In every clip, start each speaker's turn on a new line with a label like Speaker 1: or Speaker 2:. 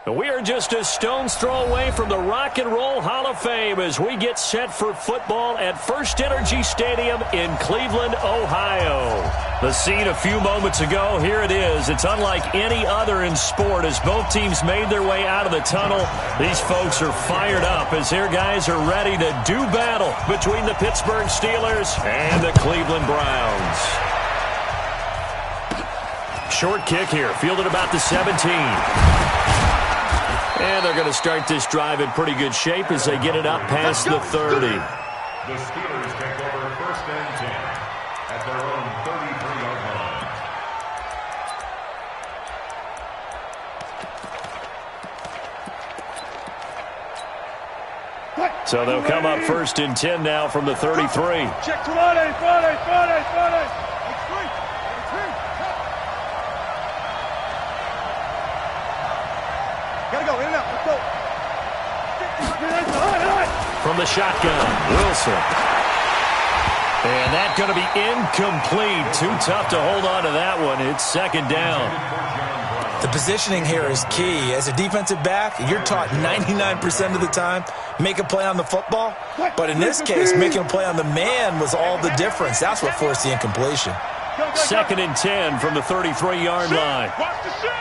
Speaker 1: We are just a stone's throw away from the Rock and Roll Hall of Fame as we get set for football at First Energy Stadium in Cleveland, Ohio. The scene a few moments ago, here it is. It's unlike any other in sport as both teams made their way out of the tunnel. These folks are fired up as their guys are ready to do battle between the Pittsburgh Steelers and the Cleveland Browns. Short kick here, fielded about the 17. And they're going to start this drive in pretty good shape as they get it up past the 30.
Speaker 2: The Steelers take over first and 10 at their own 33-yard line.
Speaker 1: So they'll come up first and 10 now from the 33.
Speaker 3: Check 20. Gotta go, in and out, let's go.
Speaker 1: From the shotgun, Wilson. And that's going to be incomplete. Too tough to hold on to that one. It's second down.
Speaker 4: The positioning here is key. As a defensive back, you're taught 99% of the time, make a play on the football. But in this case, making a play on the man was all the difference. That's what forced the incompletion.
Speaker 1: Second and 10 from the 33-yard line.
Speaker 3: Watch the shot.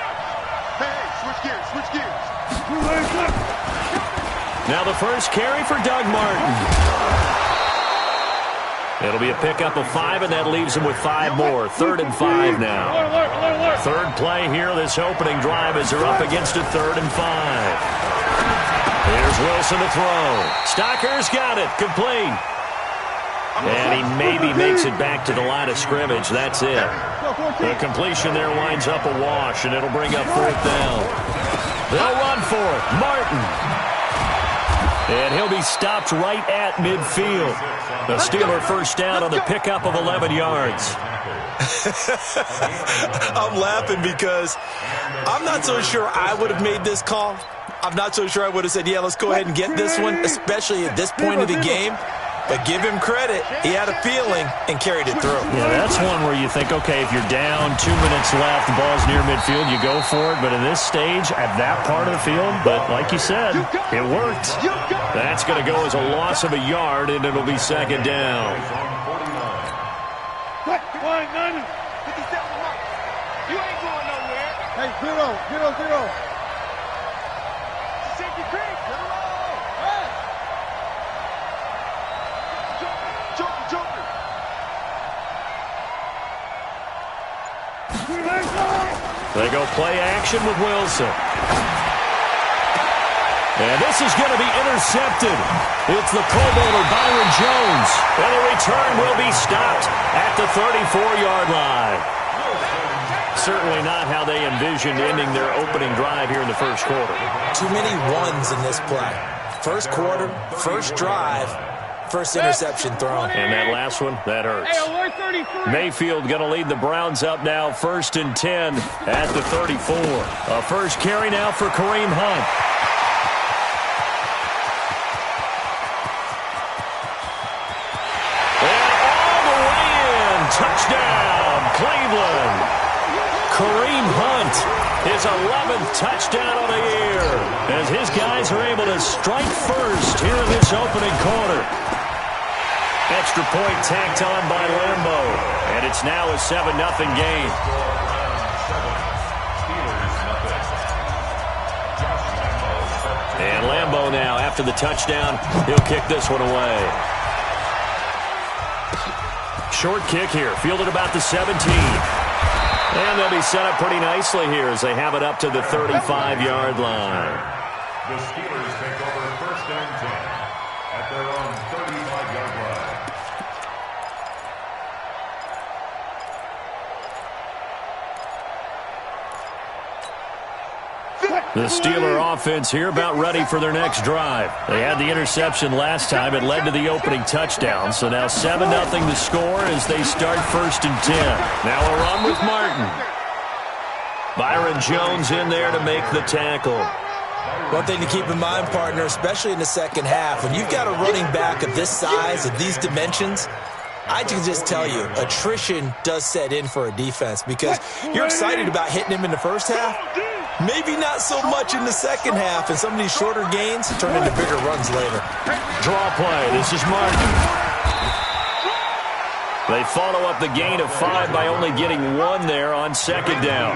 Speaker 3: Hey, switch gears.
Speaker 1: Now the first carry for Doug Martin. It'll be a pickup of 5, and that leaves him with 5 more. 3rd and 5 now. Third play here, this opening drive as they're up against a 3rd and 5. Here's Wilson to throw. Stocker's got it. Complete. And he maybe makes it back to the line of scrimmage. That's it. The completion there winds up a wash, and it'll bring up 4th down. They'll run for it. Martin. And he'll be stopped right at midfield. The Steeler first down on the pickup of 11 yards.
Speaker 4: I'm laughing because I'm not so sure I would have made this call. I'm not so sure I would have said, yeah, let's go ahead and get this one, especially at this point of the game. But give him credit. He had a feeling and carried it through.
Speaker 1: Yeah, that's one where you think, okay, if you're down, 2 minutes left, the ball's near midfield, you go for it. But in this stage, at that part of the field, but like you said, it worked. That's going to go as a loss of a yard, and it'll be second down.
Speaker 3: You ain't going nowhere. Hey, 0. Safety creek. Joker.
Speaker 1: They go play action with Wilson. And this is going to be intercepted. It's the Pro Bowler Byron Jones. And the return will be stopped at the 34-yard line. Certainly not how they envisioned ending their opening drive here in the first quarter.
Speaker 4: Too many ones in this play. First quarter, first drive, first interception thrown.
Speaker 1: And that last one, that hurts. Mayfield going to lead the Browns up now, 1st and 10 at the 34. A first carry now for Kareem Hunt. And all the way in. Touchdown, Cleveland. Kareem Hunt, his 11th touchdown of the year, as his guys are able to strike first here in this opening quarter. Extra point tacked on by Lambo, and it's now a 7-0 game. And Lambo now, after the touchdown, he'll kick this one away. Short kick here, fielded about the 17. And they'll be set up pretty nicely here as they have it up to the 35-yard line.
Speaker 2: The Steelers take over first and 10 at their own 35-yard line.
Speaker 1: The Steeler offense here about ready for their next drive. They had the interception last time. It led to the opening touchdown. So now 7-0 to score as they start 1st and 10. Now a run with Martin. Byron Jones in there to make the tackle.
Speaker 4: One thing to keep in mind, partner, especially in the second half, when you've got a running back of this size, of these dimensions, I can just tell you, attrition does set in for a defense because you're excited about hitting him in the first half. Maybe not so much in the second half, and some of these shorter gains turn into bigger runs later.
Speaker 1: Draw play. This is Martin. They follow up the gain of 5 by only getting 1 there on second down.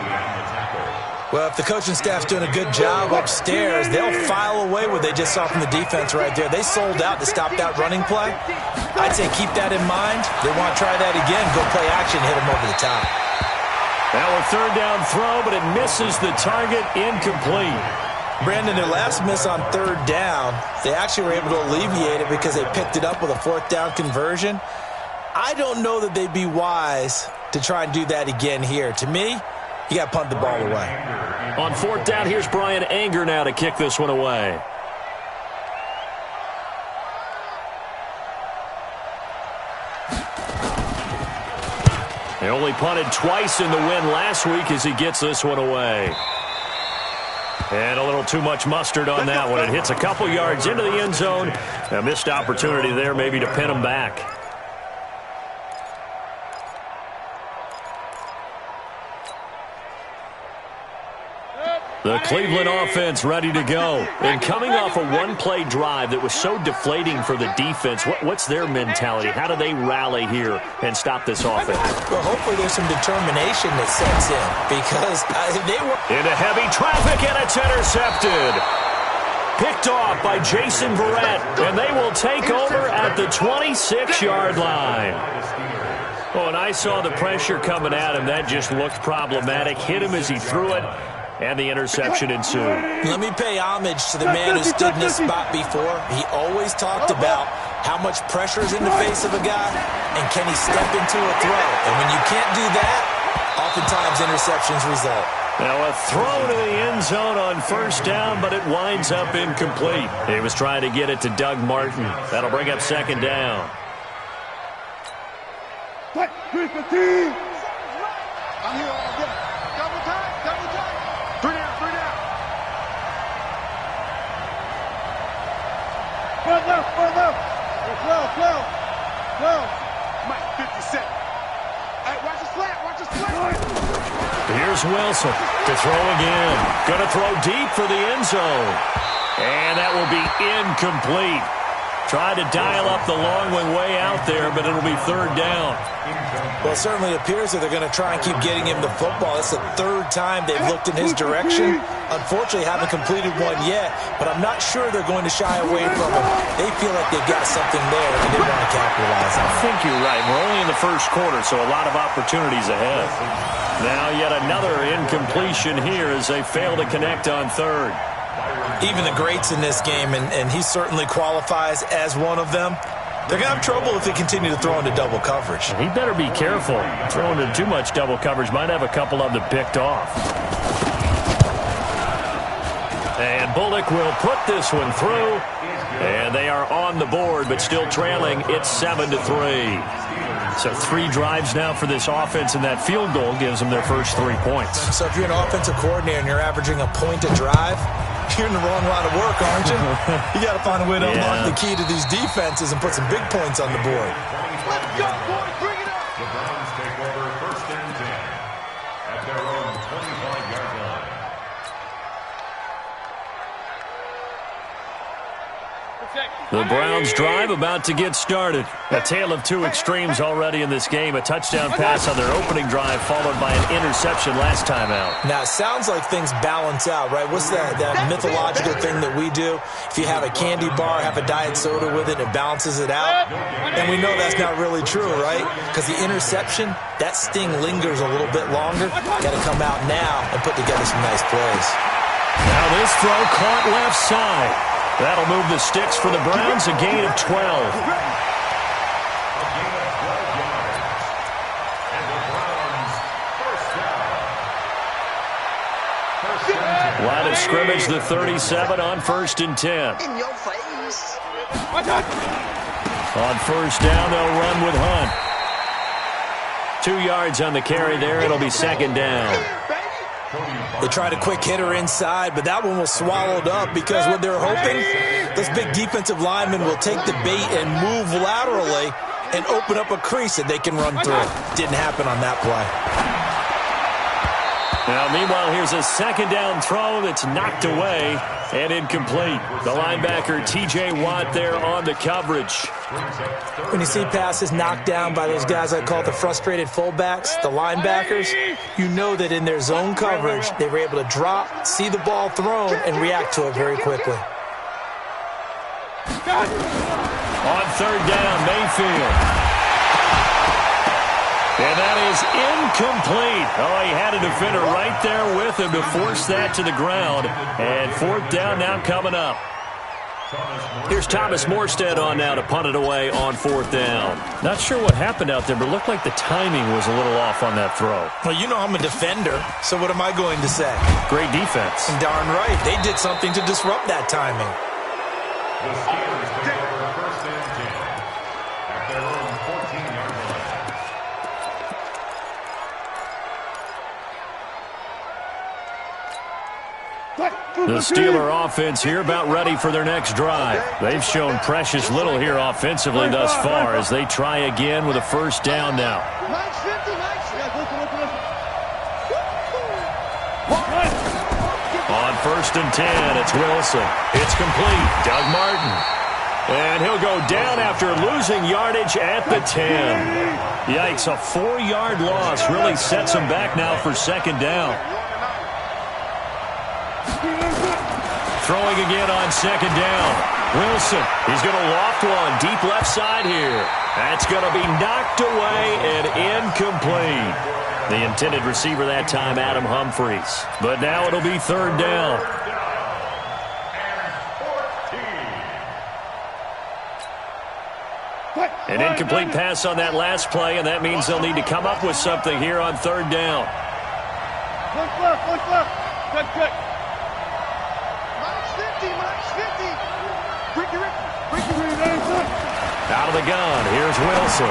Speaker 4: Well, if the coaching staff's doing a good job upstairs, they'll file away what they just saw from the defense right there. They sold out to stop that running play. I'd say keep that in mind. They want to try that again, go play action, hit them over the top.
Speaker 1: Now a third down throw, but it misses the target, incomplete.
Speaker 4: Brandon, their last miss on third down, they actually were able to alleviate it because they picked it up with a fourth down conversion. I don't know that they'd be wise to try and do that again here. To me, you got to punt the ball away.
Speaker 1: On fourth down, here's Brian Anger now to kick this one away. They only punted twice in the win last week as he gets this one away. And a little too much mustard on that one. It hits a couple yards into the end zone. A missed opportunity there maybe to pin him back. The Cleveland offense ready to go. And coming off a one-play drive that was so deflating for the defense, what's their mentality? How do they rally here and stop this offense?
Speaker 4: Well, hopefully there's some determination that sets in because they were
Speaker 1: into heavy traffic, and it's intercepted. Picked off by Jason Verrett, and they will take over at the 26-yard line. Oh, and I saw the pressure coming at him. That just looked problematic. Hit him as he threw it. And the interception ensued.
Speaker 4: Let me pay homage to the man who stood in this spot before. He always talked about how much pressure is in the face of a guy and can he step into a throw. And when you can't do that, oftentimes interceptions result.
Speaker 1: Now a throw to the end zone on first down, but it winds up incomplete. He was trying to get it to Doug Martin. That'll bring up second down.
Speaker 3: I'm here all day. Double time. Three down. Front left. Slow. Mike, 57. Hey, watch the slant.
Speaker 1: Here's Wilson to throw again. Going to throw deep for the end zone. And that will be incomplete. Tried to dial up the long one way out there, but it'll be third down.
Speaker 4: Well, it certainly appears that they're going to try and keep getting him the football. It's the third time they've looked in his direction. Unfortunately, haven't completed one yet, but I'm not sure they're going to shy away from him. They feel like they've got something there and they want to capitalize on it.
Speaker 1: I think you're right. We're only in the first quarter, so a lot of opportunities ahead. Now yet another incompletion here as they fail to connect on third.
Speaker 4: Even the greats in this game, and he certainly qualifies as one of them, they're going to have trouble if they continue to throw into double coverage.
Speaker 1: He better be careful. Throwing into too much double coverage might have a couple of them picked off. And Bullock will put this one through. And they are on the board, but still trailing. It's 7-3. So 3 drives now for this offense, and that field goal gives them their first 3 points.
Speaker 4: So if you're an offensive coordinator and you're averaging a point a drive, you're in the wrong line of work, aren't you? You got to find a way to unlock the key to these defenses and put some big points on the board.
Speaker 3: Let's go, boys. Bring it up.
Speaker 2: The Browns take over first and 10 at their own 25-yard line.
Speaker 1: The Browns drive about to get started. A tale of two extremes already in this game. A touchdown pass on their opening drive followed by an interception last time out.
Speaker 4: Now, it sounds like things balance out, right? What's that mythological thing that we do? If you have a candy bar, have a diet soda with it, it balances it out. And we know that's not really true, right? Because the interception, that sting lingers a little bit longer. Got to come out now and put together some nice plays.
Speaker 1: Now this throw caught left side. That'll move the sticks for the Browns, a gain of 12. Line of scrimmage, the 37 on first and 10.
Speaker 5: In your face.
Speaker 1: On first down, they'll run with Hunt. 2 yards on the carry there. It'll be second down.
Speaker 4: They tried a quick hitter inside, but that one was swallowed up because what they're hoping, this big defensive lineman will take the bait and move laterally and open up a crease that they can run through. Didn't happen on that play.
Speaker 1: Now, meanwhile, here's a second down throw that's knocked away and incomplete. The linebacker, T.J. Watt, there on the coverage.
Speaker 4: When you see passes knocked down by those guys I call the frustrated fullbacks, the linebackers, you know that in their zone coverage, they were able to drop, see the ball thrown, and react to it very quickly.
Speaker 1: On third down, Mayfield. And that is incomplete. Oh, he had a defender right there with him to force that to the ground. And fourth down now coming up. Here's Thomas Morstead on now to punt it away on fourth down. Not sure what happened out there, but it looked like the timing was a little off on that throw.
Speaker 4: Well, you know I'm a defender, so what am I going to say?
Speaker 1: Great defense.
Speaker 4: Darn right. They did something to disrupt that timing.
Speaker 2: The Steelers take over first and 10 at their own 14-yard line.
Speaker 1: The Steeler offense here about ready for their next drive. They've shown precious little here offensively thus far as they try again with a first down now. On first and 10, it's Wilson. It's complete. Doug Martin. And he'll go down after losing yardage at the 10. Yikes, a 4-yard loss really sets him back now for second down. Throwing again on second down. Wilson, he's going to loft one deep left side here. That's going to be knocked away and incomplete. The intended receiver that time, Adam Humphries. But now it'll be third down. An incomplete pass on that last play, and that means they'll need to come up with something here on third down.
Speaker 3: Look left. Good.
Speaker 1: Out of the gun, here's Wilson.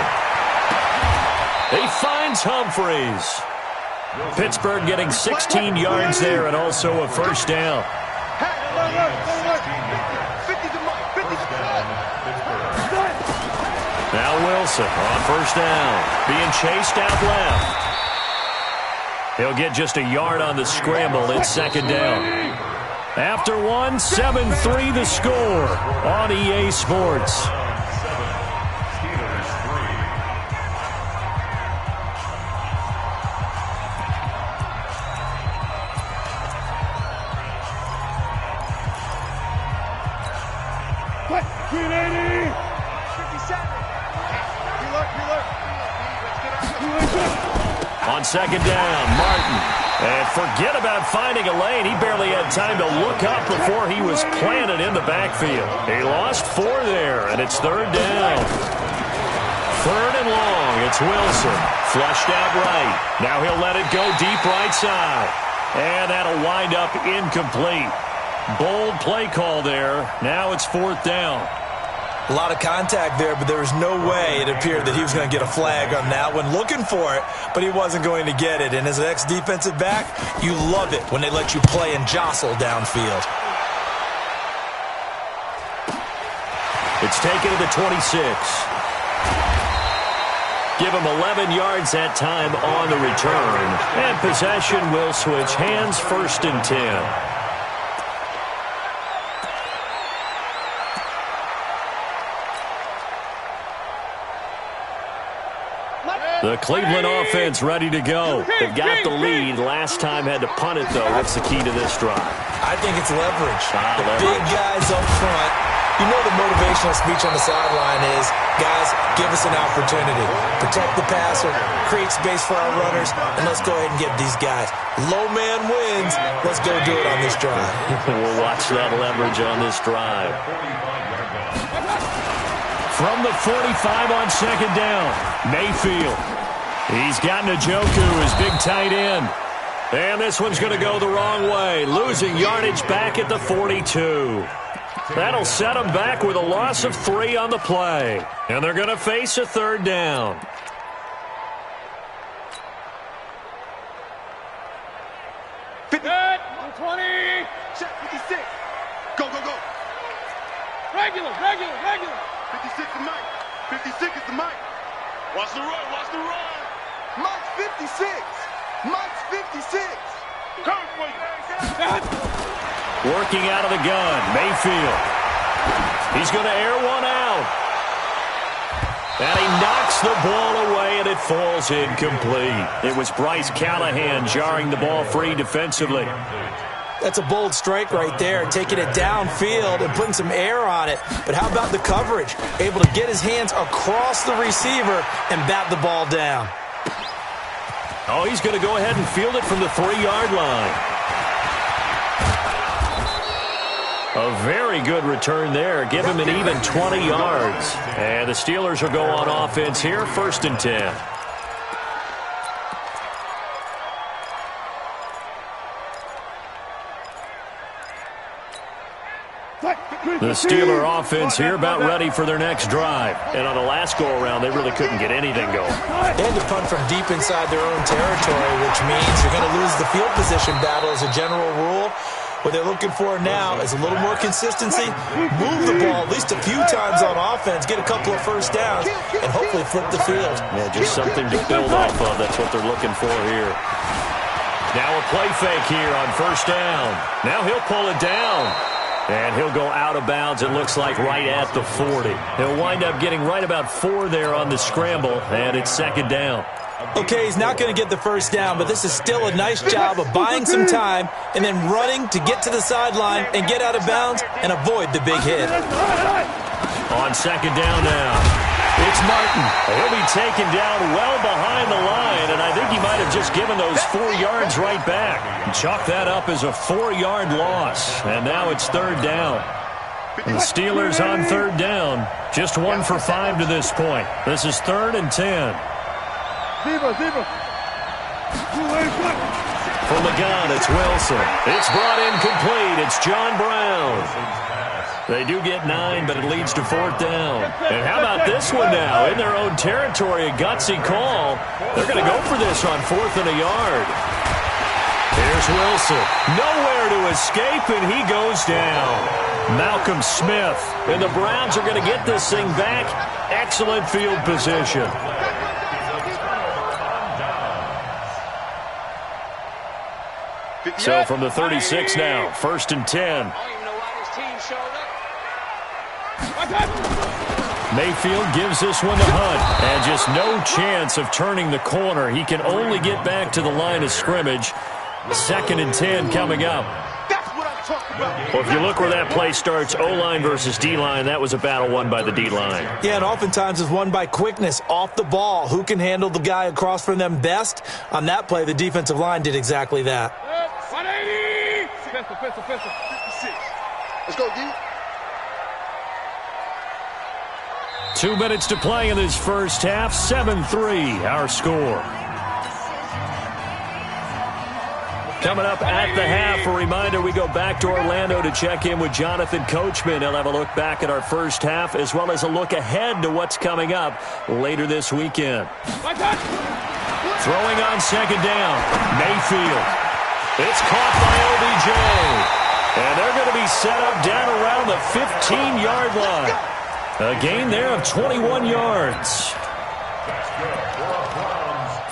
Speaker 1: He finds Humphries. Pittsburgh getting 16 yards there and also a first down. Now Wilson on first down, being chased out left. He'll get just a yard on the scramble. It's second down. After one, 7-3 the score on EA Sports. On second down, Martin. And forget about finding a lane. He barely had time to look up before he was planted in the backfield. He lost 4 there, and it's third down. Third and long, it's Wilson. Flushed out right. Now he'll let it go deep right side. And that'll wind up incomplete. Bold play call there. Now it's fourth down.
Speaker 4: A lot of contact there, but there was no way it appeared that he was going to get a flag on that one. Looking for it, but he wasn't going to get it. And as an ex-defensive back, you love it when they let you play and jostle downfield.
Speaker 1: It's taken to the 26. Give him 11 yards that time on the return. And possession will switch hands, first and 10. The Cleveland offense ready to go. They've got the lead. Last time had to punt it, though. What's the key to this drive?
Speaker 4: I think it's leverage. The
Speaker 1: leverage.
Speaker 4: Big guys up front. You know the motivational speech on the sideline is, guys, give us an opportunity. Protect the passer, create space for our runners, and let's go ahead and get these guys. Low man wins. Let's go do it on this drive.
Speaker 1: We'll watch that leverage on this drive. From the 45 on second down, Mayfield. He's got Njoku, his big tight end. And this one's going to go the wrong way, losing yardage back at the 42. That'll set them back with a loss of 3 on the play. And they're going to face a third down.
Speaker 3: Good. 120. Check 56. Go. Regular. 56 is Mike. 56 is the Mike. Watch the run, watch the run. Mike's 56. Mike's 56. Coming for you.
Speaker 1: Working out of the gun, Mayfield. He's going to air one out. And he knocks the ball away, and it falls incomplete. It was Bryce Callahan jarring the ball free defensively.
Speaker 4: That's a bold strike right there, taking it downfield and putting some air on it. But how about the coverage? Able to get his hands across the receiver and bat the ball down.
Speaker 1: Oh, he's going to go ahead and field it from the 3-yard line. A very good return there. Give him an even 20 yards. And the Steelers will go on offense here, 1st and 10. The Steeler offense here about ready for their next drive. And on the last go-around, they really couldn't get anything going.
Speaker 4: They had to punt from deep inside their own territory, which means you're going to lose the field position battle as a general rule. What they're looking for now is a little more consistency, move the ball at least a few times on offense, get a couple of first downs, and hopefully flip the field.
Speaker 1: Yeah, just something to build off of. That's what they're looking for here. Now a play fake here on 1st down. Now he'll pull it down. And he'll go out of bounds, it looks like, right at the 40. He'll wind up getting right about 4 there on the scramble, and it's 2nd down.
Speaker 4: Okay, he's not going to get the first down, but this is still a nice job of buying some time and then running to get to the sideline and get out of bounds and avoid the big hit.
Speaker 1: On 2nd down now, it's Martin. He'll be taken down well behind the line, and I think he might have just given those 4 yards right back. Chalk that up as a 4-yard loss, and now it's 3rd down. And the Steelers on 3rd down, just 1 for 5 to this point. This is 3rd and 10. From the gun, it's Wilson. It's brought in complete. It's John Brown. They do get 9, but it leads to 4th down. And how about this one now? In their own territory, a gutsy call. They're going to go for this on 4th and a yard. Here's Wilson. Nowhere to escape, and he goes down. Malcolm Smith. And the Browns are going to get this thing back. Excellent field position. So from the 36 now, 1st and 10. Mayfield gives this one to Hunt, and just no chance of turning the corner. He can only get back to the line of scrimmage. 2nd and 10 coming up. Well, if you look where that play starts, O-line versus D-line, that was a battle won by the D-line.
Speaker 4: Yeah, and oftentimes is won by quickness off the ball. Who can handle the guy across from them best? On that play, the defensive line did exactly that.
Speaker 3: 180! Pistol. 56. Let's go, D.
Speaker 1: 2 minutes to play in this first half. 7-3, our score. Coming up at the half, a reminder, we go back to Orlando to check in with Jonathan Coachman. He'll have a look back at our first half as well as a look ahead to what's coming up later this weekend. Throwing on 2nd down, Mayfield. It's caught by OBJ. And they're going to be set up down around the 15-yard line. A gain there of 21 yards.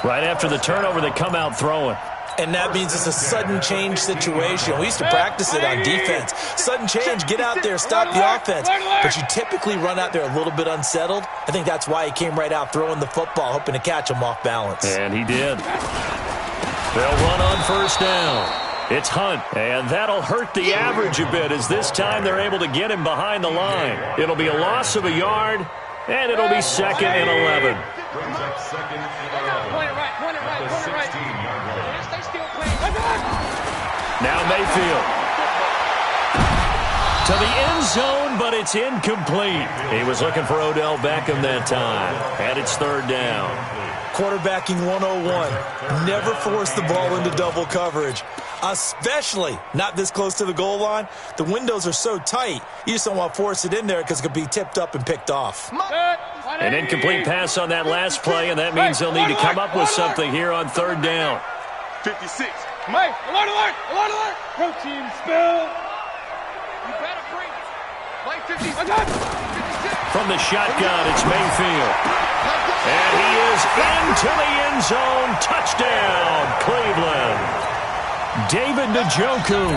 Speaker 1: Right after the turnover, they come out throwing.
Speaker 4: And that means it's a sudden change situation. We used to practice it on defense. Sudden change, get out there, stop the offense. But you typically run out there a little bit unsettled. I think that's why he came right out throwing the football, hoping to catch him off balance.
Speaker 1: And he did. They'll run on 1st down. It's Hunt, and that'll hurt the average a bit as this time they're able to get him behind the line. It'll be a loss of a yard, and it'll be 2nd and 11.
Speaker 2: Brings up 2nd and 11.
Speaker 5: Point it right.
Speaker 2: 16-yard line.
Speaker 5: Stay still, please.
Speaker 1: Now Mayfield. To the end zone, but it's incomplete. He was looking for Odell Beckham that time, and it's 3rd down.
Speaker 4: Quarterbacking 101. Never force the ball into double coverage, especially not this close to the goal line. The windows are so tight, you just don't want to force it in there because it could be tipped up and picked off.
Speaker 1: An incomplete pass on that last play, and that means they'll need to come up with something here on 3rd down.
Speaker 3: 56.
Speaker 5: Mike, alert! Protein spill. You better bring it. Play 56.
Speaker 1: from the shotgun. It's Mayfield. And he is into the end zone. Touchdown, Cleveland. David Njoku.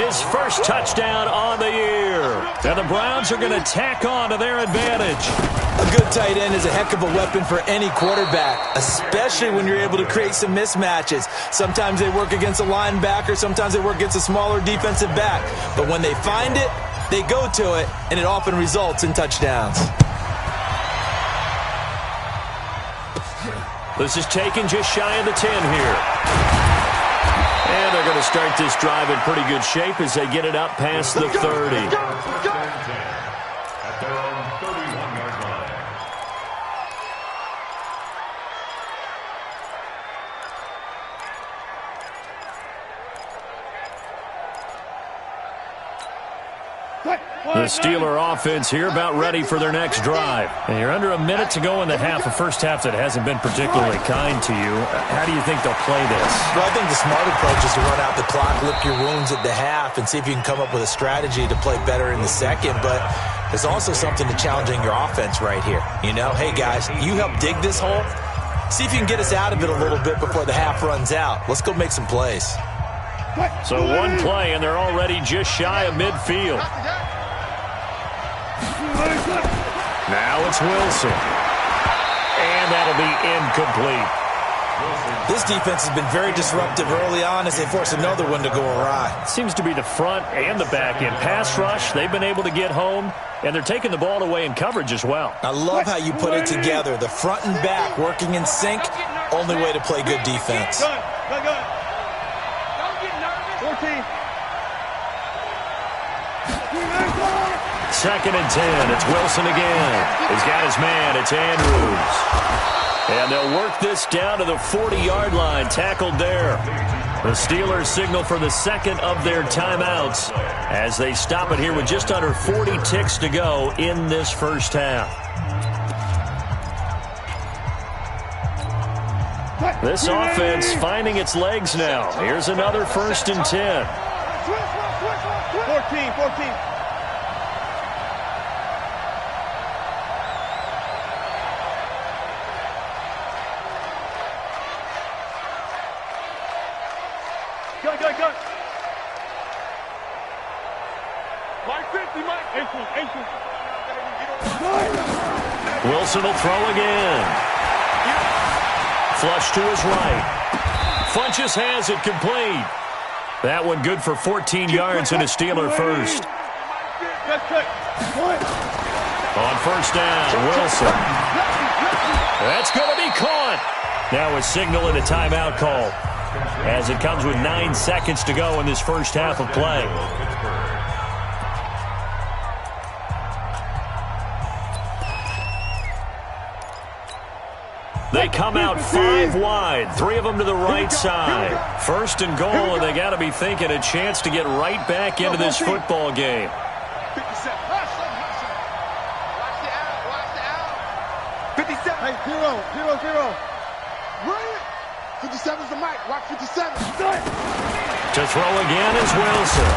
Speaker 1: His first touchdown on the year. And the Browns are going to tack on to their advantage.
Speaker 4: A good tight end is a heck of a weapon for any quarterback, especially when you're able to create some mismatches. Sometimes they work against a linebacker, sometimes they work against a smaller defensive back. But when they find it, they go to it, and it often results in touchdowns.
Speaker 1: This is taken just shy of the 10 here. And they're going to start this drive in pretty good shape as they get it up past the 30.
Speaker 2: At their own 31-yard line.
Speaker 1: The Steeler offense here about ready for their next drive. And you're under a minute to go in the half, a first half that hasn't been particularly kind to you. How do you think they'll play this?
Speaker 4: Well, I think the smart approach is to run out the clock, lick your wounds at the half, and see if you can come up with a strategy to play better in the second. But there's also something to challenging your offense right here. You know, hey, guys, you help dig this hole. See if you can get us out of it a little bit before the half runs out. Let's go make some plays.
Speaker 1: So one play, and they're already just shy of midfield. Now it's Wilson. And that'll be incomplete.
Speaker 4: This defense has been very disruptive early on as they force another one to go awry.
Speaker 1: Seems to be the front and the back end. Pass rush, they've been able to get home, and they're taking the ball away in coverage as well.
Speaker 4: I love how you put it together. The front and back working in sync, only way to play good defense.
Speaker 5: Good. Don't get nervous. 14.
Speaker 1: Second and 10. It's Wilson again. He's got his man. It's Andrews. And they'll work this down to the 40-yard line. Tackled there. The Steelers signal for the second of their timeouts as they stop it here with just under 40 ticks to go in this first half. This offense finding its legs now. Here's another 1st and 10.
Speaker 5: 14. Go. Mike 50, Mike. 18.
Speaker 1: Wilson will throw again. Flush to his right. Funches has it complete. That one good for 14 yards and a Steeler first. On first down, Wilson. That's going to be caught. Now a signal and a timeout call as it comes with 9 seconds to go in this first half of play. They come out 5 wide, 3 of them to the right side. 1st and goal, and they got to be thinking a chance to get right back into this football game.
Speaker 3: 57. Hey, 0. 57's the mic. Watch 57.
Speaker 1: To throw again is Wilson.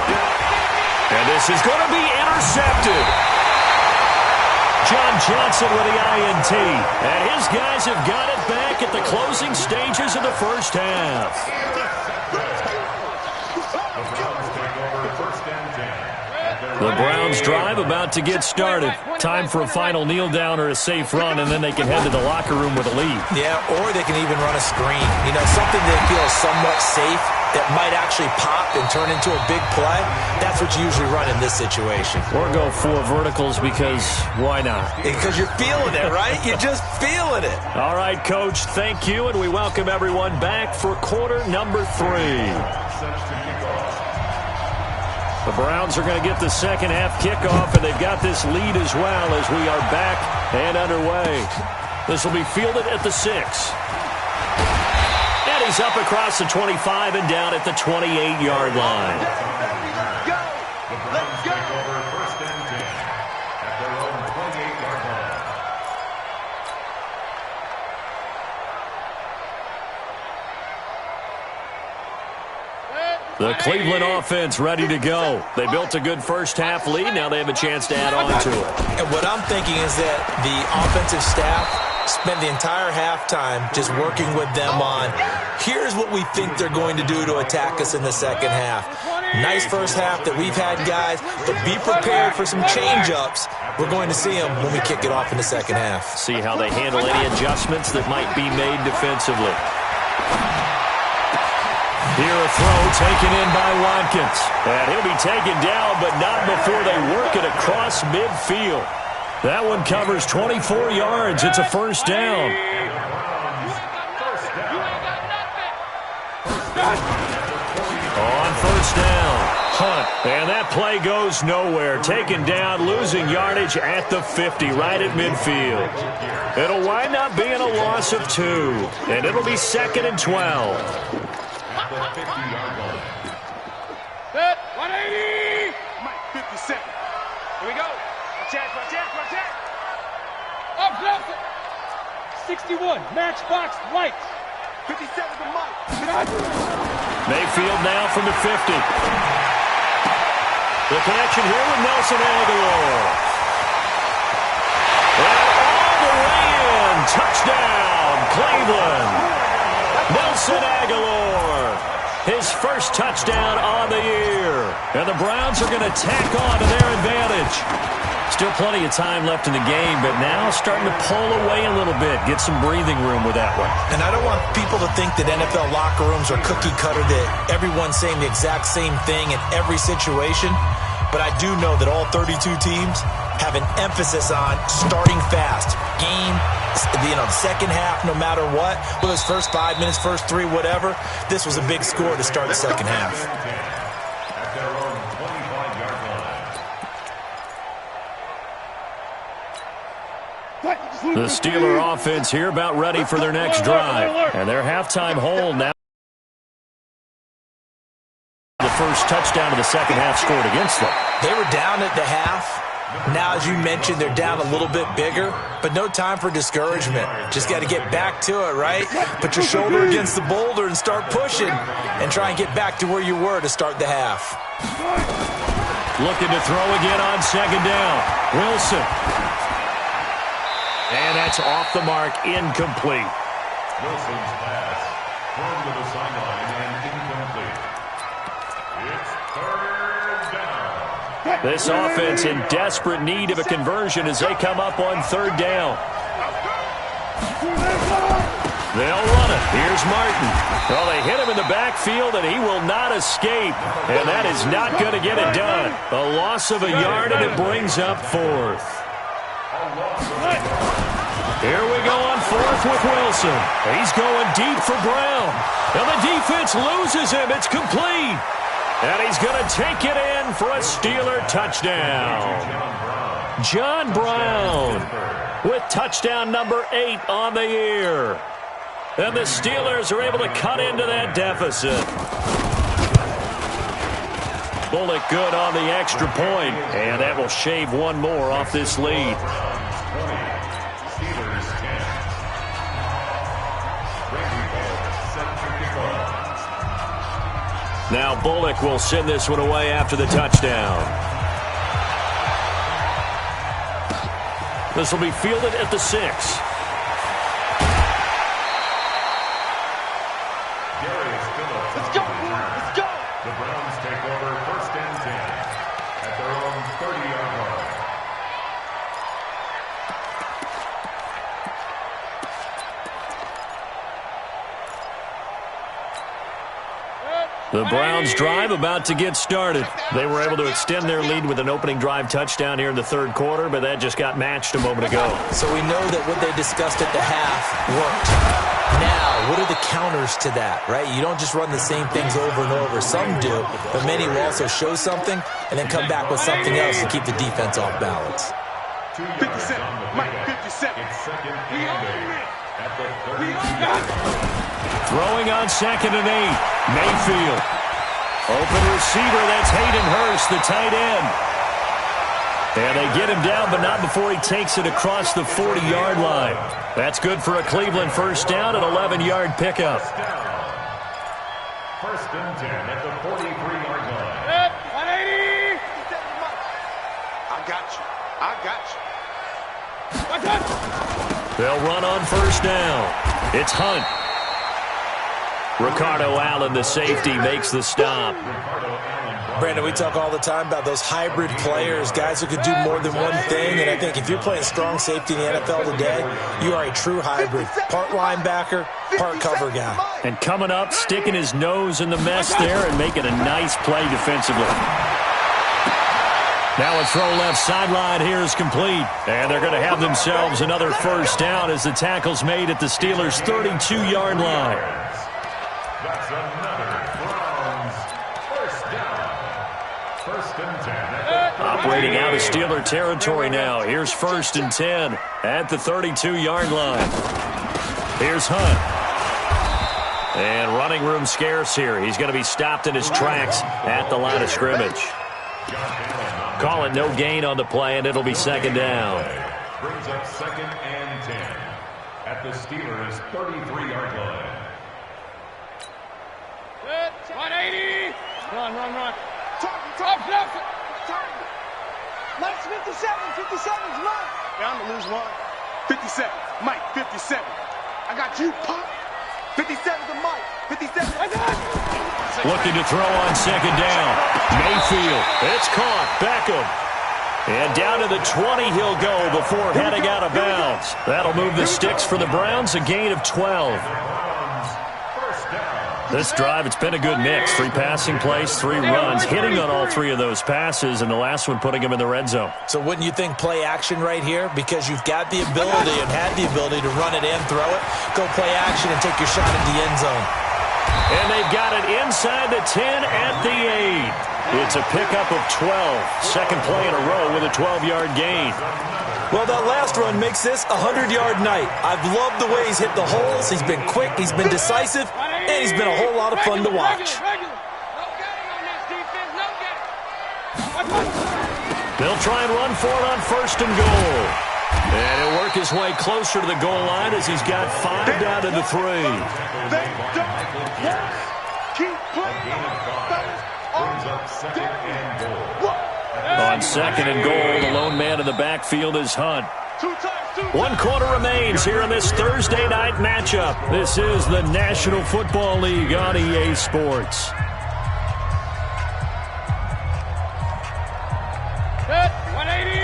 Speaker 1: And this is going to be intercepted. John Johnson with the INT. And his guys have got it back at the closing stages of the first half. The Browns drive about to get started. Time for a final kneel down or a safe run, and then they can head to the locker room with a lead.
Speaker 4: Yeah, or they can even run a screen. You know, something that feels somewhat safe that might actually pop and turn into a big play. That's what you usually run in this situation.
Speaker 1: Or go 4 verticals because why not?
Speaker 4: Because you're feeling it, right? You're just feeling it.
Speaker 1: All right, Coach, thank you, and we welcome everyone back for quarter number 3. The Browns are going to get the second half kickoff, and they've got this lead as well as we are back and underway. This will be fielded at the 6. And he's up across the 25 and down at the 28-yard line.
Speaker 2: The Browns take over 1st and 10 at their own 28-yard line.
Speaker 1: The Cleveland offense ready to go. They built a good first-half lead. Now they have a chance to add on to it.
Speaker 4: And what I'm thinking is that the offensive staff spend the entire halftime just working with them on, here's what we think they're going to do to attack us in the second half. Nice first half that we've had, guys, but be prepared for some change-ups. We're going to see them when we kick it off in the second half.
Speaker 1: See how they handle any adjustments that might be made defensively. Here a throw taken in by Watkins. And he'll be taken down, but not before they work it across midfield. That one covers 24 yards. It's a first down. On first down, Hunt. And that play goes nowhere. Taken down, losing yardage at the 50, right at midfield. It'll wind up being a loss of 2. And it'll be 2nd and 12.
Speaker 2: At the 50-yard line.
Speaker 5: Set. 180.
Speaker 3: Mike, 57.
Speaker 5: Here we go. Watch out. Up, left. 61. Matchbox lights.
Speaker 3: 57 to Mike.
Speaker 1: Mayfield now from the 50. The connection here with Nelson Aguilar. And all the way in. Touchdown, Cleveland. Nelson Aguilar, his first touchdown on the year. And the Browns are going to tack on to their advantage. Still plenty of time left in the game, but now starting to pull away a little bit. Get some breathing room with that one.
Speaker 4: And I don't want people to think that NFL locker rooms are cookie cutter, that everyone's saying the exact same thing in every situation. But I do know that all 32 teams have an emphasis on starting fast. Game, second half, no matter what. Whether it's first 5 minutes, first 3, whatever. This was a big score to start the second half.
Speaker 2: At their own 25-yard line.
Speaker 1: The Steeler offense here about ready for their next drive. And their halftime hold now. The first touchdown of the second half scored against them.
Speaker 4: They were down at the half. Now, as you mentioned, they're down a little bit bigger, but no time for discouragement. Just got to get back to it, right? Put your shoulder against the boulder and start pushing and try and get back to where you were to start the half.
Speaker 1: Looking to throw again on second down. Wilson. And that's off the mark, incomplete.
Speaker 2: Wilson's pass thrown to the sideline and incomplete. It's third down.
Speaker 1: This offense in desperate need of a conversion as they come up on third down. They'll run it. Here's Martin. Well, they hit him in the backfield, and he will not escape. And that is not going to get it done. A loss of a yard, and it brings up fourth. Here we go on fourth with Wilson. He's going deep for Brown. And the defense loses him. It's complete. And he's going to take it in for a Steeler touchdown. John Brown with touchdown number 8 on the year. And the Steelers are able to cut into that deficit. Bullock good on the extra point, and that will shave one more off this lead. Now Bullock will send this one away after the touchdown. This will be fielded at the 6.
Speaker 3: Let's go.
Speaker 2: The Browns take over first and 10 at their own 30-yard line.
Speaker 1: The Browns drive about to get started. They were able to extend their lead with an opening drive touchdown here in the third quarter, but that just got matched a moment ago.
Speaker 4: So we know that what they discussed at the half worked. Now, what are the counters to that, right? You don't just run the same things over and over. Some do, but many will also show something and then come back with something else to keep the defense off balance.
Speaker 3: 57. Mike, 57.
Speaker 2: It's second and 8 at the 32-yard line.
Speaker 1: Throwing on second and 8. Mayfield. Open receiver, that's Hayden Hurst, the tight end. And they get him down, but not before he takes it across the 40-yard line. That's good for a Cleveland first down, an 11-yard pickup.
Speaker 2: First and 10 at the 43-yard line.
Speaker 5: 180.
Speaker 3: I got you. I got you.
Speaker 1: They'll run on first down. It's Hunt. Ricardo Allen, the safety, makes the stop.
Speaker 4: Brandon, we talk all the time about those hybrid players, guys who could do more than one thing, and I think if you're playing strong safety in the NFL today, you are a true hybrid. Part linebacker, part cover guy.
Speaker 1: And coming up, sticking his nose in the mess there and making a nice play defensively. Now a throw left sideline here is complete. And they're going to have themselves another first down as the tackle's made at the Steelers' 32-yard line.
Speaker 2: That's another Browns first down. First and 10.
Speaker 1: Operating out of Steeler territory now. Here's first and 10 at the 32-yard line. Here's Hunt. And running room scarce here. He's going to be stopped in his tracks at the line of scrimmage. Call it no gain on the play, and it'll be second down.
Speaker 2: Brings up second and 10 at the Steelers' 33-yard line.
Speaker 5: 180. Run.
Speaker 3: Target. Mike's 57. 57's mine. Yeah, I'm going to lose one. 57. Mike, 57. I got you, Pop. 57's a Mike. 57. I got you.
Speaker 1: Looking to throw on second down. Mayfield. It's caught. Beckham. And down to the 20 he'll go before heading out of bounds. That'll move the sticks for the Browns, a gain of 12. This drive, it's been a good mix. 3 passing plays, 3 runs, hitting on all 3 of those passes, and the last one putting him in the red zone.
Speaker 4: So wouldn't you think play action right here? Because you've got the ability and had the ability to run it and throw it. Go play action and take your shot at the end zone.
Speaker 1: And they've got it inside the 10 at the 8. It's a pickup of 12. Second play in a row with a 12-yard gain.
Speaker 4: Well, that last run makes this a 100-yard night. I've loved the way he's hit the holes. He's been quick. He's been decisive. And he's been a whole lot of fun to watch.
Speaker 1: They'll try and run for it on first and goal. And he'll work his way closer to the goal line as he's got 5 down to the 3.
Speaker 3: They don't keep playing.
Speaker 1: On second and goal, the lone man in the backfield is Hunt. 1 quarter remains here in this Thursday night matchup. This is the National Football League on EA Sports.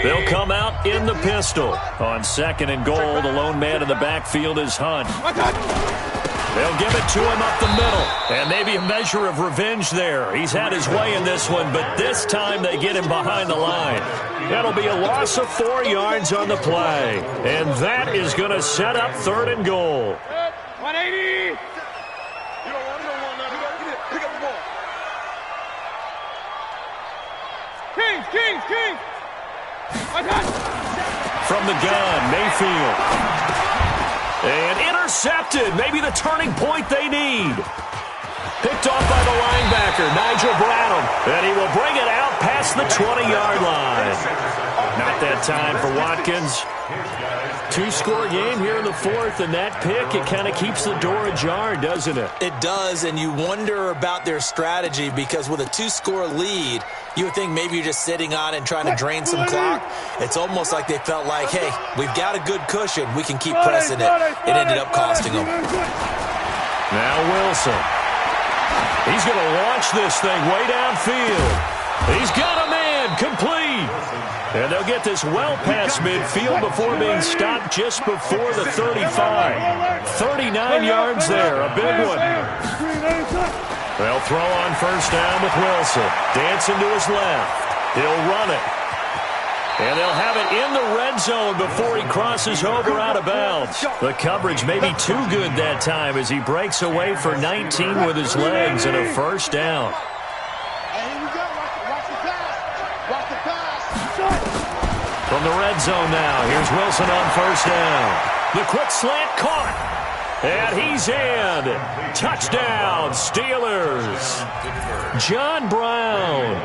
Speaker 1: They'll come out in the pistol. On second and goal, the lone man in the backfield is Hunt. They'll give it to him up the middle. And maybe a measure of revenge there. He's had his way in this one, but this time they get him behind the line. That'll be a loss of 4 yards on the play. And that is going to set up third and goal.
Speaker 5: 180. King.
Speaker 1: From the gun, Mayfield. And intercepted. Maybe the turning point they need. Picked off by the linebacker, Nigel Bradham. And he will bring it out past the 20-yard line. Not that time for Watkins. 2-score game here in the 4th, and that pick, it kind of keeps the door ajar, doesn't it?
Speaker 4: It does, and you wonder about their strategy because with a 2-score lead, you would think maybe you're just sitting on it and trying to drain some clock. It's almost like they felt like, hey, we've got a good cushion. We can keep pressing it. It ended up costing them.
Speaker 1: Now Wilson. He's going to launch this thing way downfield. He's got a man, complete. And they'll get this well past midfield before being stopped just before the 35. 39 yards there, a big one. They'll throw on first down with Wilson. Dancing to his left. He'll run it. And they'll have it in the red zone before he crosses over out of bounds. The coverage may be too good that time as he breaks away for 19 with his legs and a first down. From the red zone now, here's Wilson on first down. The quick slant caught. And he's in. Touchdown, Steelers. John Brown.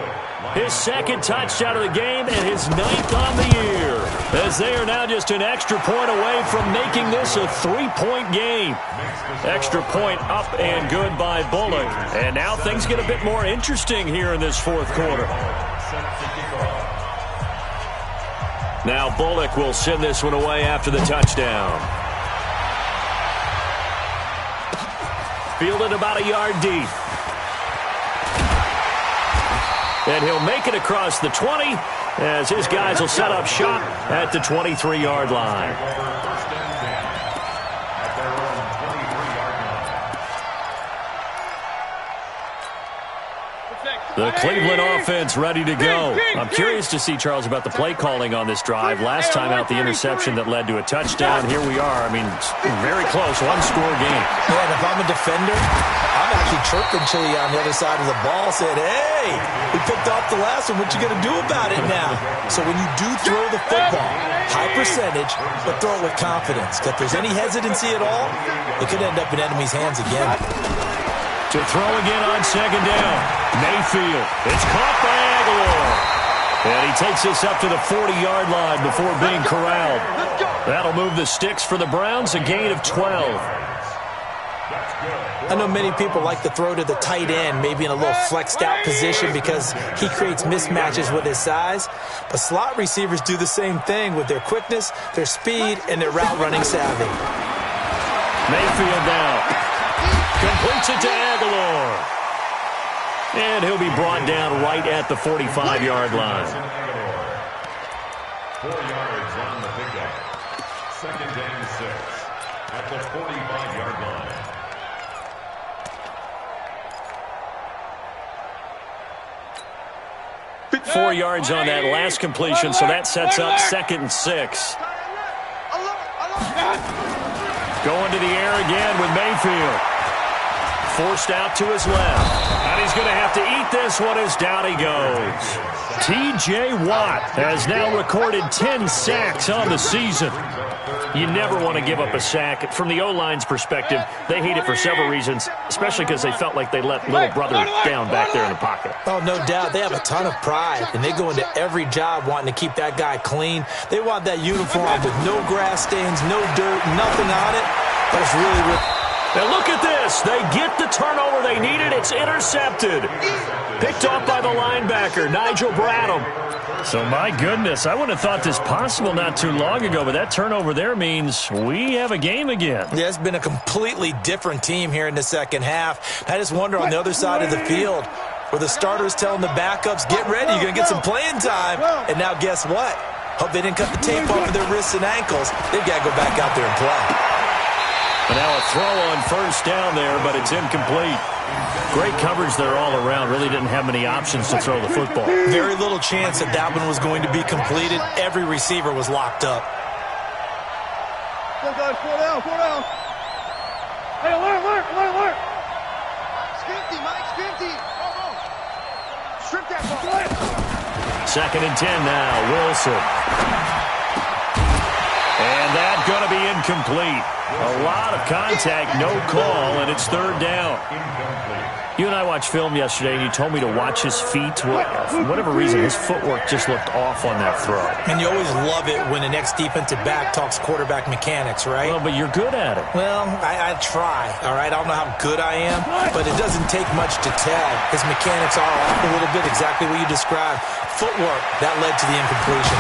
Speaker 1: His second touchdown of the game and his 9th on the year. As they are now just an extra point away from making this a 3-point game. Extra point up and good by Bullock. And now things get a bit more interesting here in this fourth quarter. Now Bullock will send this one away after the touchdown. Fielded about a yard deep. And he'll make it across the 20 as his guys will set up shop at the 23-yard line. The Cleveland offense ready to go. I'm curious to see, Charles, about the play calling on this drive. Last time out, the interception that led to a touchdown. Here we are. I mean, it's very close, one-score game.
Speaker 4: Yeah, and if I'm a defender, I'm actually chirping to you on the other side of the ball, saying, hey, we picked off the last one. What you going to do about it now? So when you do throw the football, high percentage, but throw it with confidence. If there's any hesitancy at all, it could end up in enemy's hands again.
Speaker 1: To throw again on second down. Mayfield. It's caught by Aguilar. And he takes this up to the 40-yard line before being corralled. That'll move the sticks for the Browns, a gain of 12.
Speaker 4: I know many people like to throw to the tight end, maybe in a little flexed out position because he creates mismatches with his size. But slot receivers do the same thing with their quickness, their speed, and their route running savvy.
Speaker 1: Mayfield now. Completes it to Aguilar. And he'll be brought down right at the 45-yard line.
Speaker 2: 4 yards on the pickup. Second and 6 at the 45-yard line.
Speaker 1: 4 yards on that last completion, so that sets up second and 6. Going to the air again with Mayfield. Forced out to his left. And he's going to have to eat this one as down he goes. T.J. Watt has now recorded 10 sacks on the season. You never want to give up a sack. From the O-line's perspective, they hate it for several reasons, especially because they felt like they let little brother down back there in the pocket.
Speaker 4: Oh, no doubt. They have a ton of pride, and they go into every job wanting to keep that guy clean. They want that uniform with no grass stains, no dirt, nothing on it. But it's really...
Speaker 1: And look at this. They get the turnover they needed. It's intercepted. Picked off by the linebacker, Nigel Bradham. So, my goodness, I wouldn't have thought this possible not too long ago, but that turnover there means we have a game again.
Speaker 4: Yeah, it's been a completely different team here in the second half. I just wonder on the other side of the field where the starters telling the backups, get ready, you're going to get some playing time. And now guess what? Hope they didn't cut the tape off of their wrists and ankles. They've got to go back out there and play.
Speaker 1: And now a throw on first down there, but it's incomplete. Great coverage there all around. Really didn't have many options to throw the football.
Speaker 4: Very little chance that that one was going to be completed. Every receiver was locked up.
Speaker 5: Go, guys, 4 down, 4 down. Hey, alert.
Speaker 3: Scrimpty, Mike, Scrimpty. Go. Strip that ball.
Speaker 1: Second and 10 now, Wilson. And that's going to be incomplete. A lot of contact, no call, and it's third down. You and I watched film yesterday, and you told me to watch his feet. For whatever reason, his footwork just looked off on that throw.
Speaker 4: And you always love it when the next defensive back talks quarterback mechanics, right?
Speaker 1: Well, but you're good at it.
Speaker 4: Well, I try, all right? I don't know how good I am, but it doesn't take much to tell. His mechanics are off a little bit, exactly what you described. Footwork, that led to the incompletion.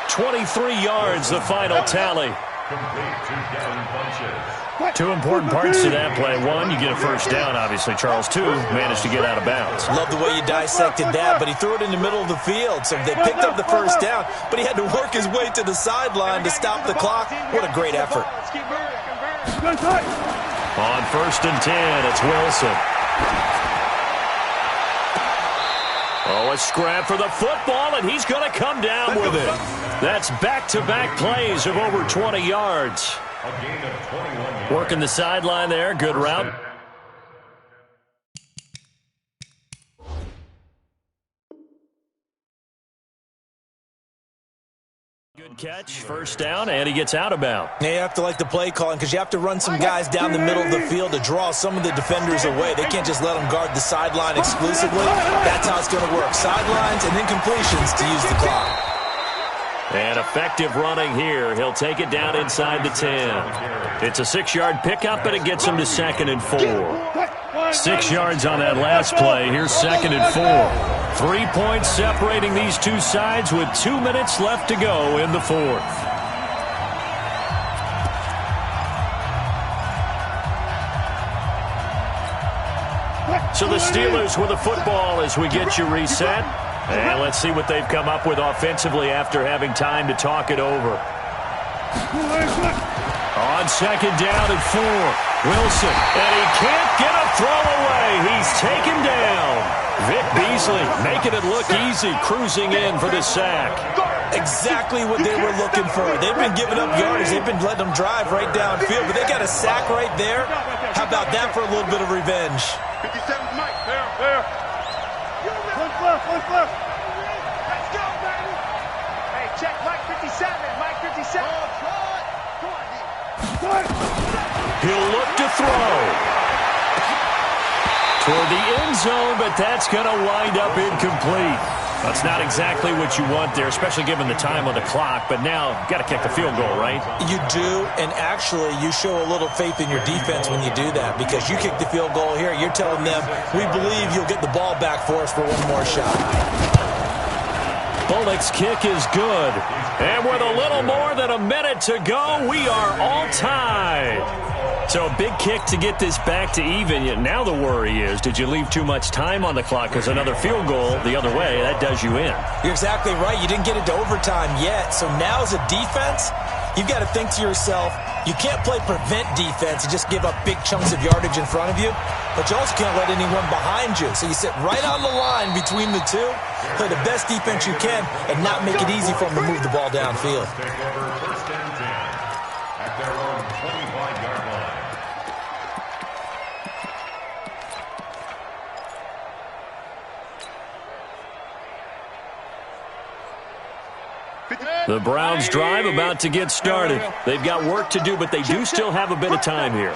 Speaker 1: 23 yards, the final tally. Two important parts to that play. One, you get a first down, obviously. Charles, two, managed to get out of bounds.
Speaker 4: Love the way you dissected that, but he threw it in the middle of the field. So they picked up the first down, but he had to work his way to the sideline to stop the clock. What a great effort.
Speaker 1: On first and 10, it's Wilson. Oh, a scrap for the football, and he's going to come down with it. That's back-to-back plays of over 20 yards. Working the sideline there. Good route. Good catch, first down, and he gets out of bounds.
Speaker 4: Now you have to like the play calling because you have to run some guys down the middle of the field to draw some of the defenders away. They can't just let them guard the sideline exclusively. That's how it's going to work. Sidelines and incompletions to use the clock.
Speaker 1: And effective running here. He'll take it down inside the 10. It's a 6-yard pickup, and it gets him to 2nd and 4. 6 yards on that last play. Here's 2nd and 4. 3 points separating these two sides with 2 minutes left to go in the 4th. So the Steelers with the football as we get you reset. And let's see what they've come up with offensively after having time to talk it over. On 2nd down and 4. Wilson, and he can't get a throw away. He's taken down. Vic Beasley making it look easy, cruising in for the sack.
Speaker 4: Exactly what they were looking for. They've been giving up yardage. They've been letting them drive right downfield, but they got a sack right there. How about that for a little bit of revenge?
Speaker 3: 57's Mike. There. One left. Let's go, baby. Hey, check Mike 57. Mike 57. Come on,
Speaker 1: He'll look to throw. Toward the end zone, but that's going to wind up incomplete. That's not exactly what you want there, especially given the time on the clock. But now, you've got to kick the field goal, right?
Speaker 4: You do, and actually, you show a little faith in your defense when you do that, because you kick the field goal here, you're telling them, we believe you'll get the ball back for us for one more shot.
Speaker 1: Bullock's kick is good. And with a little more than a minute to go, we are all tied. So a big kick to get this back to even. Yet now the worry is, did you leave too much time on the clock? Because another field goal the other way, that does you in.
Speaker 4: You're exactly right. You didn't get it to overtime yet. So now as a defense, you've got to think to yourself, you can't play prevent defense and just give up big chunks of yardage in front of you, but you also can't let anyone behind you. So you sit right on the line between the two, play the best defense you can, and not make it easy for them to move the ball downfield.
Speaker 2: Take over 1st and 10 at their own 25-yard line.
Speaker 1: The Browns drive about to get started. They've got work to do, but they do still have a bit of time here.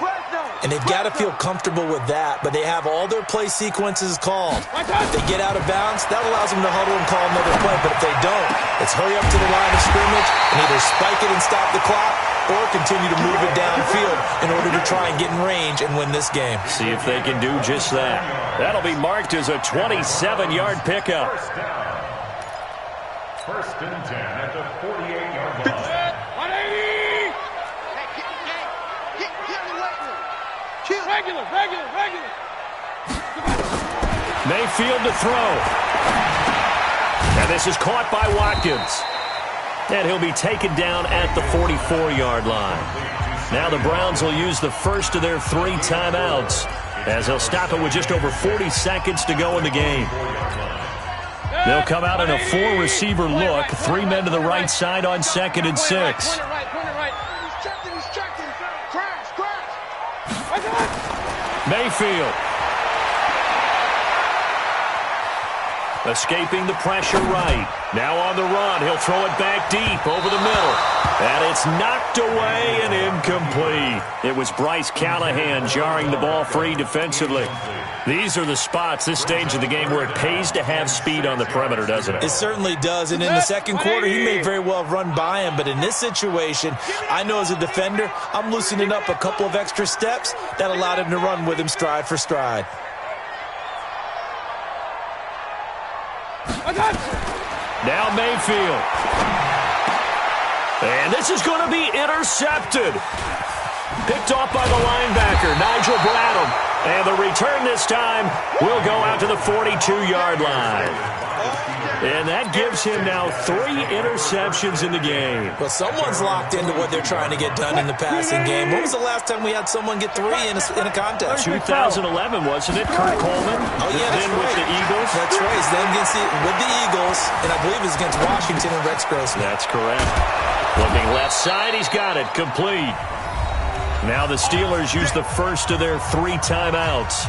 Speaker 4: And they've got to feel comfortable with that, but they have all their play sequences called. If they get out of bounds, that allows them to huddle and call another play, but if they don't, it's hurry up to the line of scrimmage and either spike it and stop the clock or continue to move it downfield in order to try and get in range and win this game.
Speaker 1: See if they can do just that. That'll be marked as a 27-yard pickup.
Speaker 2: 1st and 10 at the 48-yard line.
Speaker 5: 180! Regular.
Speaker 1: Mayfield to throw. And this is caught by Watkins. And he'll be taken down at the 44-yard line. Now the Browns will use the first of their 3 timeouts as they'll stop it with just over 40 seconds to go in the game. They'll come out in a 4-receiver look. 3 men to the right side on 2nd and 6.
Speaker 5: Corner right. He's checking. Crash.
Speaker 1: Mayfield. Escaping the pressure right. Now on the run. He'll throw it back deep over the middle. And it's knocked away and incomplete. It was Bryce Callahan jarring the ball free defensively. These are the spots, this stage of the game, where it pays to have speed on the perimeter, doesn't it?
Speaker 4: It certainly does. And in the second quarter, he may very well have run by him. But in this situation, I know as a defender, I'm loosening up a couple of extra steps that allowed him to run with him stride for stride.
Speaker 1: Now Mayfield. And this is going to be intercepted. Picked off by the linebacker, Nigel Bradham. And the return this time will go out to the 42-yard line. And that gives him now 3 interceptions in the game.
Speaker 4: Well, someone's locked into what they're trying to get done in the passing game. When was the last time we had someone get 3 in a contest?
Speaker 1: 2011, wasn't it? Kurt Coleman.
Speaker 4: Oh, yeah, that's
Speaker 1: then
Speaker 4: right.
Speaker 1: with the Eagles.
Speaker 4: That's right. Then with the Eagles, and I believe it's against Washington and Rex Grossman.
Speaker 1: That's correct. Looking left side, he's got it. Complete. Now the Steelers use the first of their 3 timeouts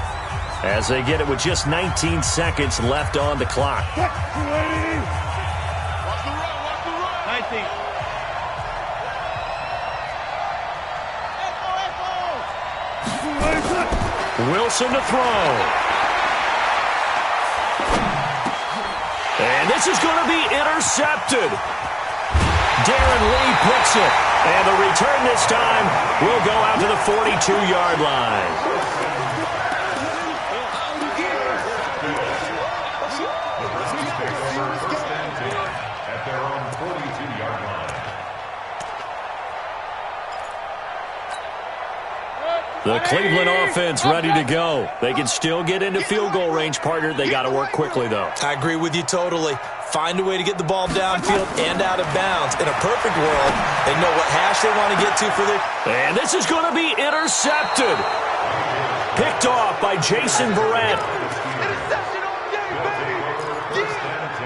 Speaker 1: as they get it with just 19 seconds left on the clock.
Speaker 5: 19.
Speaker 1: Wilson to throw. And this is going to be intercepted. Darren Lee picks it. And the return this time will go out to the 42-yard line.
Speaker 2: At their own 42-yard line.
Speaker 1: The Cleveland offense ready to go. They can still get into field goal range, partner. They got to work quickly, though.
Speaker 4: I agree with you totally. Find a way to get the ball downfield and out of bounds. In a perfect world, they know what hash they want to get to for their...
Speaker 1: And this is going to be intercepted. Picked off by Jason Verrett.
Speaker 3: Interception on game, baby!
Speaker 2: First and 10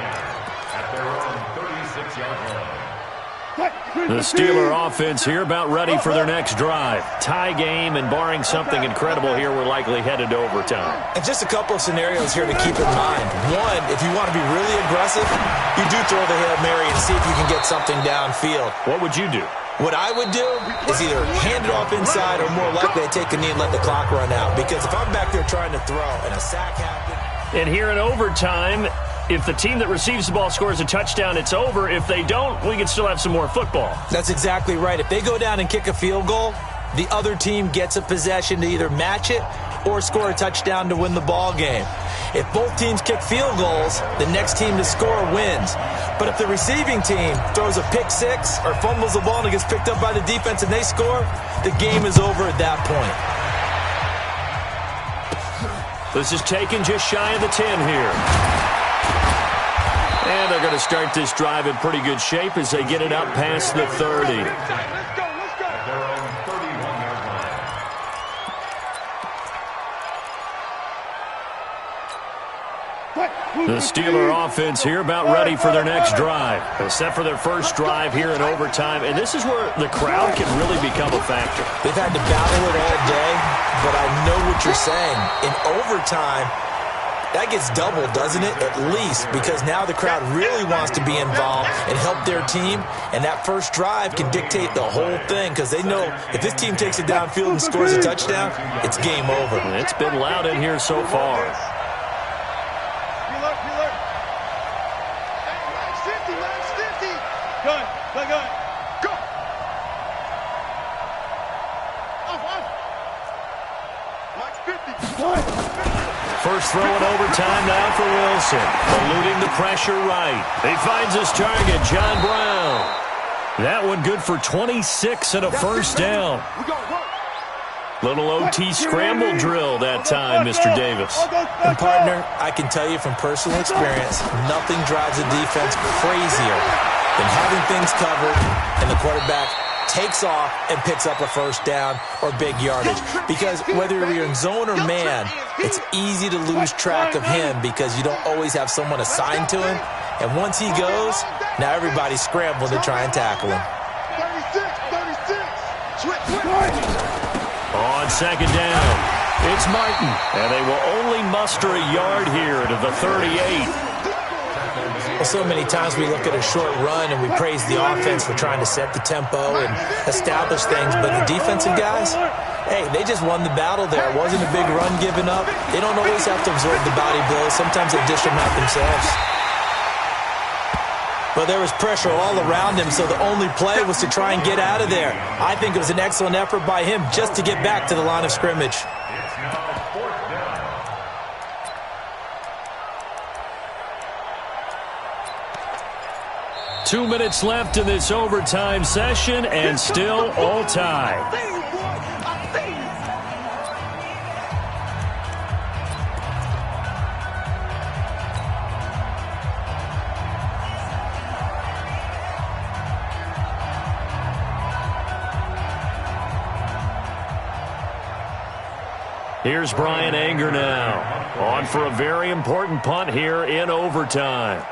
Speaker 2: at their own 36-yard line.
Speaker 1: The Steeler offense here about ready for their next drive. Tie game, and barring something incredible here, we're likely headed to overtime.
Speaker 4: And just a couple of scenarios here to keep in mind. One, if you want to be really aggressive, you do throw the Hail Mary and see if you can get something downfield.
Speaker 1: What would you do?
Speaker 4: What I would do is either hand it off inside or more likely I take a knee and let the clock run out. Because if I'm back there trying to throw and a sack happens...
Speaker 1: And here in overtime, if the team that receives the ball scores a touchdown, it's over. If they don't, we can still have some more football.
Speaker 4: That's exactly right. If they go down and kick a field goal, the other team gets a possession to either match it or score a touchdown to win the ball game. If both teams kick field goals, the next team to score wins. But if the receiving team throws a pick six or fumbles the ball and it gets picked up by the defense and they score, the game is over at that point.
Speaker 1: This is taken just shy of the 10 here. And they're going to start this drive in pretty good shape as they get it up past the 30.
Speaker 3: Let's go, let's go.
Speaker 2: At their own 31-yard line.
Speaker 1: The Steeler offense here about ready for their next drive. Except for their first drive here in overtime. And this is where the crowd can really become a factor.
Speaker 4: They've had to battle it all day, but I know what you're saying. In overtime, that gets doubled, doesn't it? At least, because now the crowd really wants to be involved and help their team, and that first drive can dictate the whole thing because they know if this team takes it downfield and scores a touchdown, it's game over.
Speaker 1: It's been loud in here so far.
Speaker 3: Hey, Max 50. Gun, play gun. Go. Off. Max 50.
Speaker 1: First throw in overtime now for Wilson. Eluding the pressure right. He finds his target, John Brown. That one good for 26 and a first down. Little OT scramble drill that time, Mr. Davis.
Speaker 4: And partner, I can tell you from personal experience, nothing drives a defense crazier than having things covered and the quarterback takes off and picks up a first down or big yardage. Because whether you're in zone or man, it's easy to lose track of him because you don't always have someone assigned to him. And once he goes, now everybody's scrambling to try and tackle him.
Speaker 3: 36.
Speaker 1: On second down, it's Martin. And they will only muster a yard here to the 38.
Speaker 4: Well, so many times we look at a short run and we praise the offense for trying to set the tempo and establish things, but the defensive guys, hey, they just won the battle there. It wasn't a big run given up. They don't always have to absorb the body blows. Sometimes they dish them out themselves. But there was pressure all around him, so the only play was to try and get out of there. I think it was an excellent effort by him just to get back to the line of scrimmage.
Speaker 2: It's now fourth down.
Speaker 1: Two minutes left in this overtime session, and still all tied. Here's Brian Anger now, on for a very important punt here in overtime.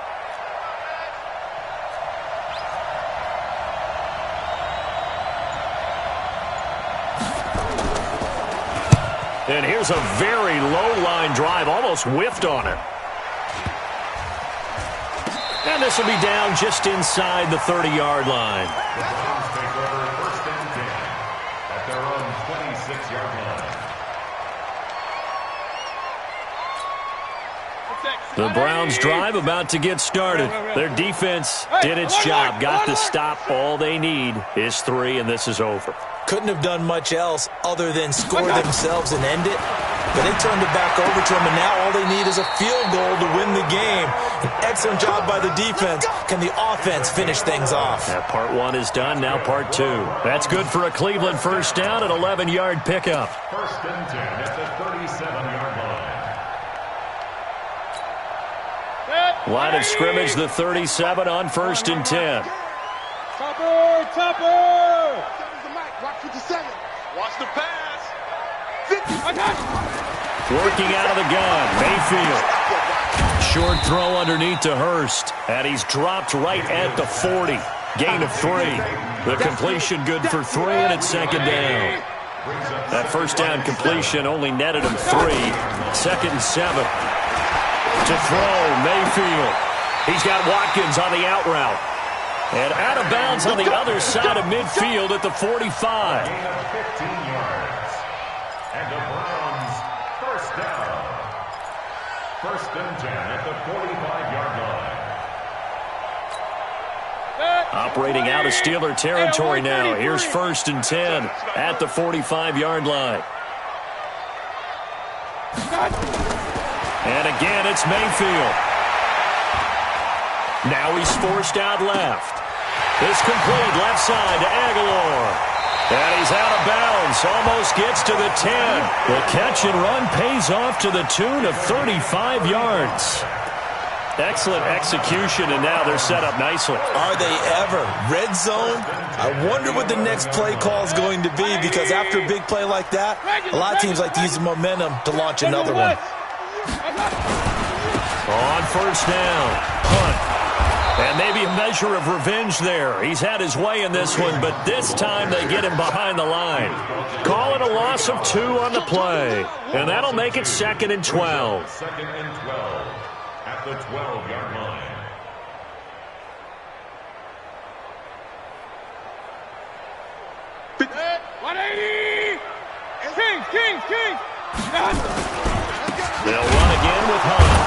Speaker 1: And here's a very low-line drive, almost whiffed on it. And this will be down just inside the 30-yard line.
Speaker 2: The Browns take over first and 10 at their own 26-yard line.
Speaker 1: The Browns' drive about to get started. Their defense did its job, got the stop. All they need is 3, and this is over.
Speaker 4: Couldn't have done much else other than score themselves and end it. But they turned it back over to them, and now all they need is a field goal to win the game. An excellent job by the defense. Can the offense finish things off?
Speaker 1: Yeah, part 1 is done, now part 2. That's good for a Cleveland first down, an 11-yard pickup.
Speaker 2: First and 10 at the 37-yard line.
Speaker 1: Line of scrimmage, the 37 on first and 10.
Speaker 5: Topper!
Speaker 3: Watch 57.
Speaker 5: Watch the pass.
Speaker 3: 50.
Speaker 1: Working out of the gun, Mayfield. Short throw underneath to Hurst, and he's dropped right at the 40. Gain of 3. The completion good for 3, and it's second down. That first down completion only netted him 3. Second and 7. To throw, Mayfield. He's got Watkins on the out route. And out of bounds on the other side of midfield at the 45.
Speaker 2: Gain of 15 yards. And the Browns first down. First and 10 at the 45-yard line.
Speaker 1: Operating out of Steeler territory now. Here's first and 10 at the 45-yard line. And again, it's Mayfield. Now he's forced out left. It's complete left side to Aguilar. And he's out of bounds. Almost gets to the 10. The catch and run pays off to the tune of 35 yards. Excellent execution, and now they're set up nicely.
Speaker 4: Are they ever? Red zone? I wonder what the next play call is going to be, because after a big play like that, a lot of teams like to use the momentum to launch another one.
Speaker 1: On first down, punt. And maybe a measure of revenge there. He's had his way in this one, but this time they get him behind the line. Call it a loss of 2 on the play. And that'll make it second and 12.
Speaker 2: Second and 12 at the 12-yard line.
Speaker 5: Kings!
Speaker 1: They'll run again with Hunt.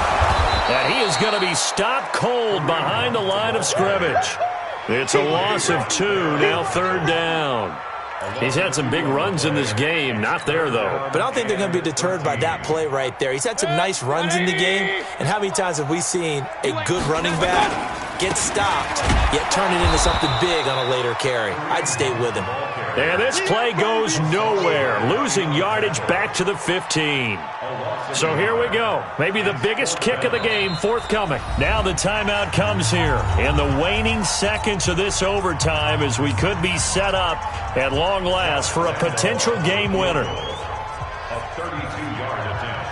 Speaker 1: And he is going to be stopped cold behind the line of scrimmage. It's a loss of 2, now third down. He's had some big runs in this game. Not there, though.
Speaker 4: But I don't think they're going to be deterred by that play right there. He's had some nice runs in the game. And how many times have we seen a good running back get stopped, yet turn it into something big on a later carry? I'd stay with him.
Speaker 1: And this play goes nowhere. Losing yardage back to the 15. So here we go. Maybe the biggest kick of the game forthcoming. Now the timeout comes here in the waning seconds of this overtime, as we could be set up at long last for a potential game winner.
Speaker 2: A 32-yard attempt.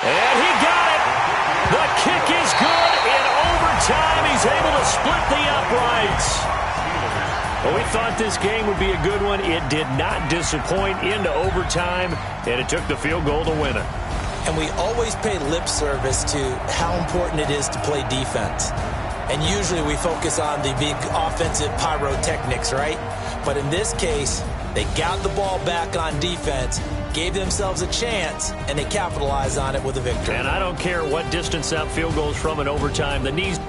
Speaker 1: And he got it. The kick is good. In overtime, he's able to split the uprights. Well, we thought this game would be a good one. It did not disappoint into overtime, and it took the field goal to win it.
Speaker 4: And we always pay lip service to how important it is to play defense. And usually we focus on the big offensive pyrotechnics, right? But in this case, they got the ball back on defense, gave themselves a chance, and they capitalized on it with a victory.
Speaker 1: And I don't care what distance that field goes from in overtime. The knees...